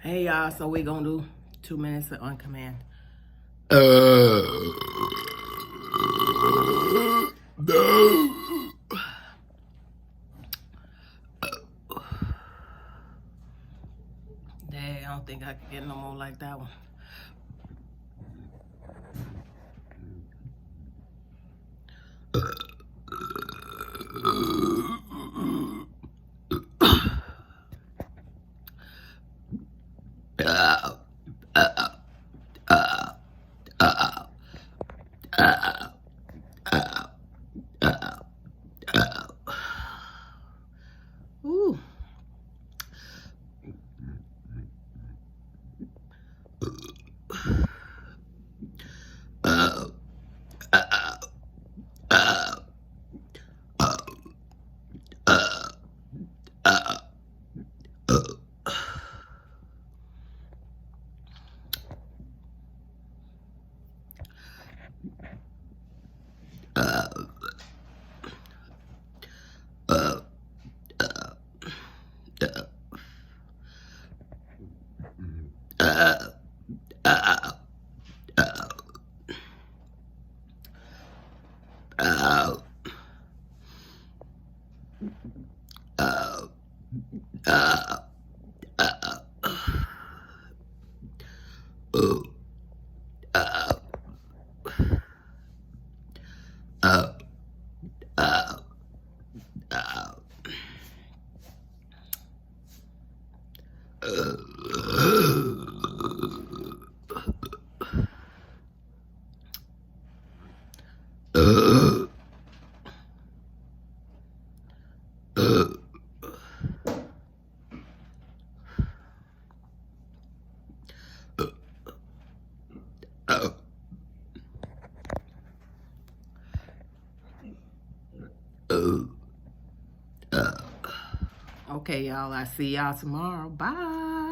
Hey y'all, so we gonna do 2 minutes on command. Dang, I don't think I can get no more like that one. Ooh. Okay, y'all, I see y'all tomorrow. Bye.